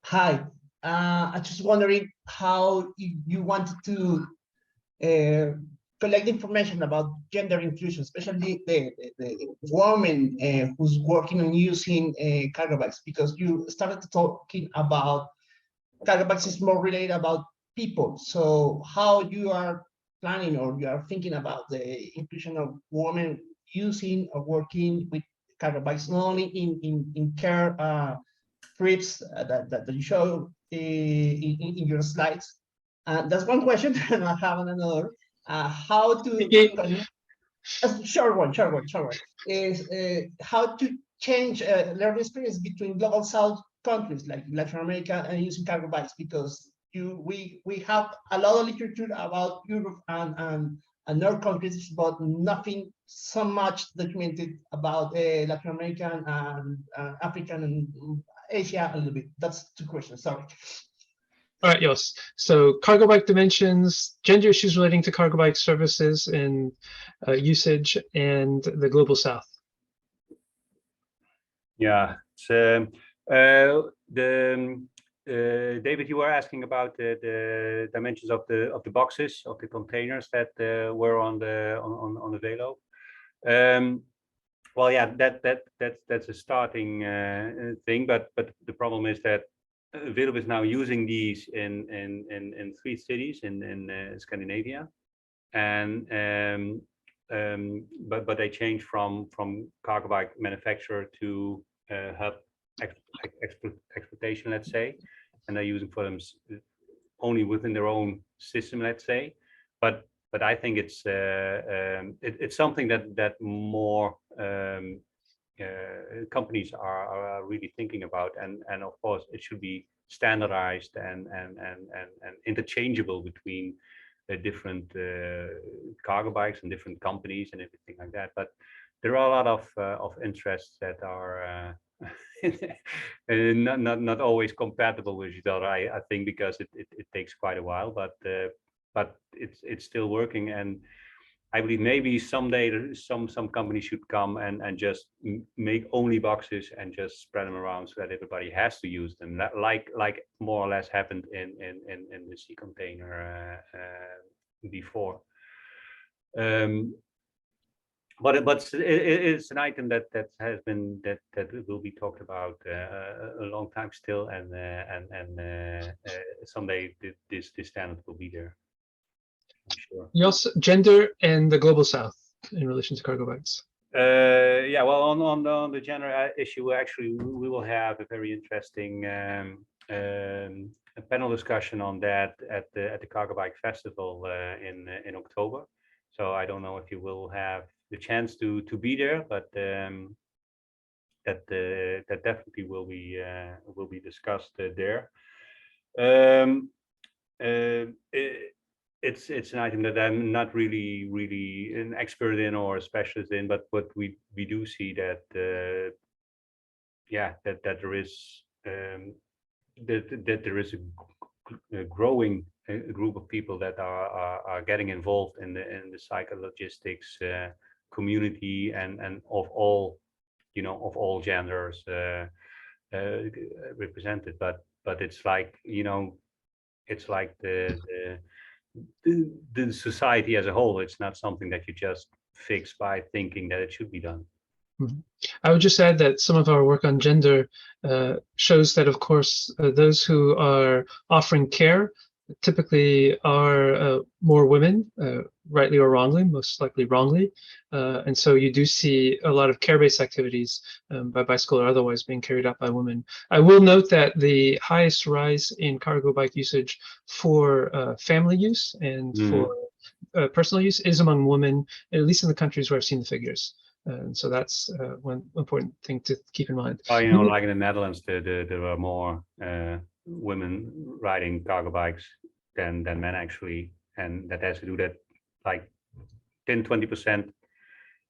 Hi, I'm just wondering how you wanted to collect information about gender inclusion, especially the woman who's working on using cargo bikes, because you started talking about cargo bikes is more related about people. So how you are planning or you are thinking about the inclusion of women using or working with cargo bikes, not only in care trips that you show in your slides. That's one question, and I have another. How to short one is how to change learning experience between global south countries like Latin America and using cargo bikes, because we have a lot of literature about Europe and other countries, but nothing so much documented about Latin American and African and Asia a little bit. That's 2 questions, sorry. All right, Jos. So cargo bike dimensions, gender issues relating to cargo bike services and usage, and the global south. Yeah, David, you were asking about the dimensions of the boxes, of the containers that were on the Velo. Well, yeah, that's a starting thing, but the problem is that Philippe is now using these in 3 cities in Scandinavia, and but they changed from cargo bike manufacturer to hub exploitation, let's say, and they're using for them only within their own system, let's say. But I think it's something that more companies are really thinking about, and of course it should be standardized and interchangeable between the different cargo bikes and different companies and everything like that. But there are a lot of interests that are not always compatible with each other. I think because it takes quite a while, but it's still working, and I believe maybe someday some companies should come and just make only boxes and just spread them around so that everybody has to use them, like more or less happened in the sea container before. But it's an item that has been that will be talked about a long time still, and someday this standard will be there. Sure. Jos, gender and the global south in relation to cargo bikes. Yeah, well, on the gender issue, actually, we will have a very interesting a panel discussion on that at the Cargo Bike Festival in October. So I don't know if you will have the chance to be there, but that definitely will be discussed there. It's an item that I'm not really an expert in or a specialist in, but what we do see that yeah, that there is that there is a growing group of people that are getting involved in the psychologistics community, and of all, you know, of all genders represented, but it's like, you know, it's like the society as a whole. It's not something that you just fix by thinking that it should be done. I would just add that some of our work on gender shows that, of course, those who are offering care typically are more women, rightly or wrongly, most likely wrongly. And so you do see a lot of care-based activities by bicycle or otherwise being carried out by women. I will note that the highest rise in cargo bike usage for family use and for personal use is among women, at least in the countries where I've seen the figures. And so that's one important thing to keep in mind. Well, you know, like in the Netherlands, there are more women riding cargo bikes than men actually, and that has to do that like 10-20%.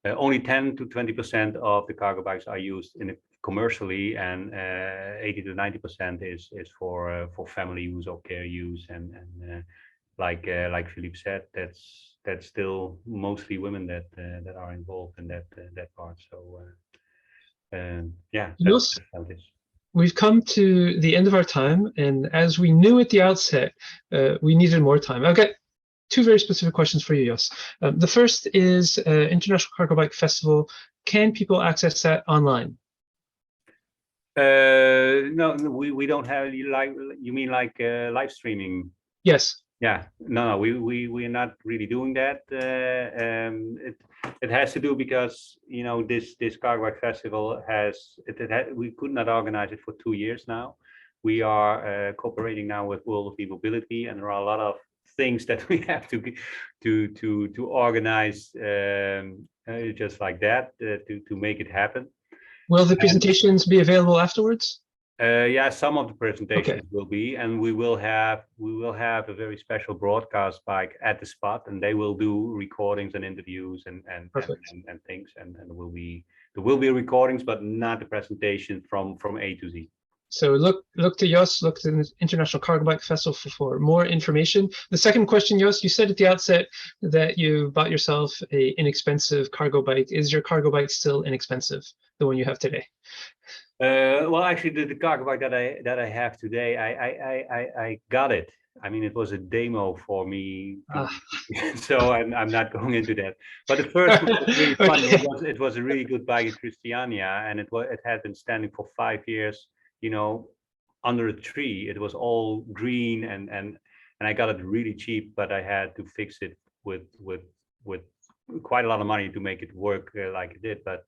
Only 10 to 20% of the cargo bikes are used commercially, and 80 to 90% is for family use or care use, and like Philippe said, that's still mostly women that are involved in that part. So yeah, that's how it is. We've come to the end of our time, and as we knew at the outset, we needed more time. I've got two very specific questions for you, Jos. The first is International Cargo Bike Festival. Can people access that online? No, we don't have, you mean like live streaming? Yes. Yeah, no, we're not really doing that. It has to do because, you know, this Cargo Bike Festival we could not organize it for 2 years now. We are cooperating now with World of E-Mobility, and there are a lot of things that we have to organize just like that to make it happen. Will the presentations be available afterwards? Yeah, some of the presentations will be, and we will have a very special broadcast bike at the spot, and they will do recordings and interviews and things, and there will be recordings, but not the presentation from A to Z. So look to Jos, look to the International Cargo Bike Festival for more information. The second question, Jos, you said at the outset that you bought yourself an inexpensive cargo bike. Is your cargo bike still inexpensive, the one you have today? Well, actually, the cargo bike that I have today, I got it. I mean, it was a demo for me, so I'm not going into that. But the first one was really fun. It was a really good bike in Christiania, and it had been standing for 5 years, you know, under a tree. It was all green, and I got it really cheap, but I had to fix it with quite a lot of money to make it work like it did. But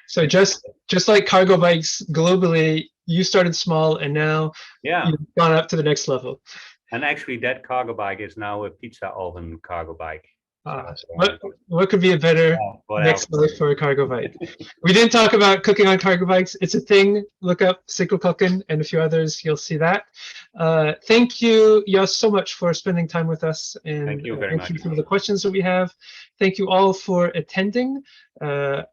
so just like cargo bikes globally, you started small, and now you've gone up to the next level. And actually, that cargo bike is now a pizza oven cargo bike. What could be a better next life for a cargo bike? We didn't talk about cooking on cargo bikes. It's a thing. Look up Sigel Koken and a few others. You'll see that. Thank you, Jos, so much for spending time with us. And thank you very much for the questions that we have. Thank you all for attending.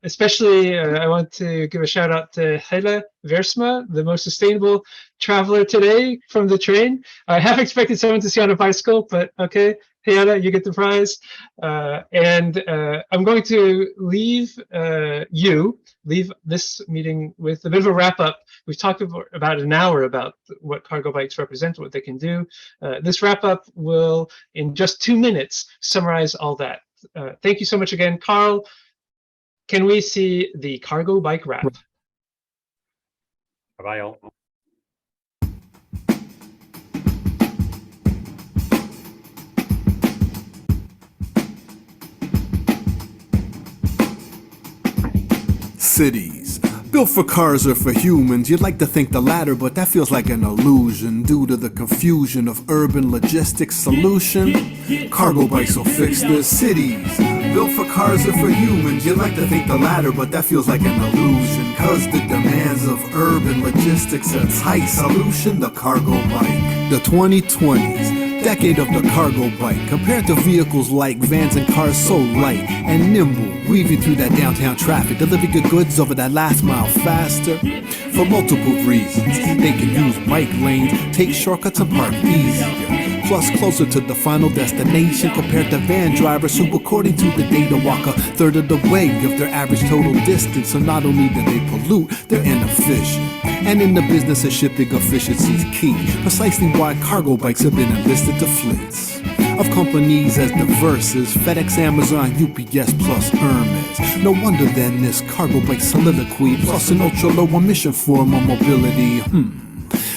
Especially, I want to give a shout out to Helle Versma, the most sustainable traveler today from the train. I have expected someone to see on a bicycle, but okay. Hannah, you get the prize. And I'm going to leave this meeting with a bit of a wrap up. We've talked about an hour about what cargo bikes represent, what they can do. This wrap up will, in just 2 minutes, summarize all that. Thank you so much again. Carl, can we see the cargo bike wrap? Bye-bye all. Cities, built for cars or for humans. You'd like to think the latter, but that feels like an illusion due to the confusion of urban logistics solution. Cargo bikes will fix this. Cities, built for cars or for humans. You'd like to think the latter, but that feels like an illusion, cause the demands of urban logistics a tight solution. The cargo bike. The 2020s. Decade of the cargo bike, compared to vehicles like vans and cars, so light and nimble, weaving through that downtown traffic, delivering your goods over that last mile faster. For multiple reasons, they can use bike lanes, take shortcuts and park easier. Plus closer to the final destination compared to van drivers who, according to the data, walk a third of the way of their average total distance. So not only do they pollute, they're inefficient. And in the business of shipping, efficiency is key, precisely why cargo bikes have been enlisted to fleets of companies as diverse as FedEx, Amazon, UPS, plus Hermes. No wonder then this cargo bike soliloquy, plus an ultra-low emission form of mobility.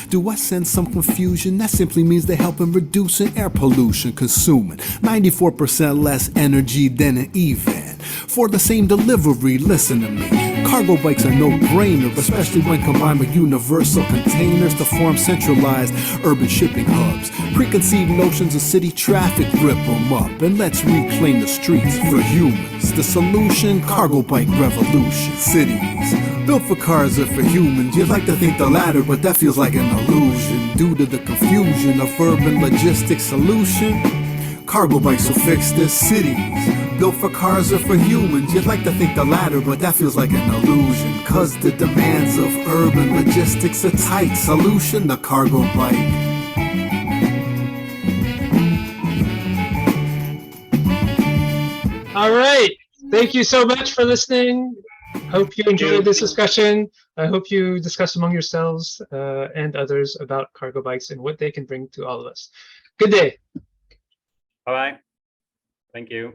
Do I sense some confusion? That simply means they help in reducing air pollution, consuming 94% less energy than an e-van. For the same delivery, listen to me, cargo bikes are no-brainer, especially when combined with universal containers to form centralized urban shipping hubs. Preconceived notions of city traffic, rip them up, and let's reclaim the streets for humans. The solution, cargo bike revolution. Cities built for cars or for humans. You'd like to think the latter, but that feels like an illusion due to the confusion of urban logistics solution. Cargo bikes will fix this. Cities built for cars or for humans. You'd like to think the latter, but that feels like an illusion, cause the demands of urban logistics a tight solution, the cargo bike. All right. Thank you so much for listening. Hope you enjoyed this discussion. I hope you discuss among yourselves and others about cargo bikes and what they can bring to all of us. Good day. All right. Thank you.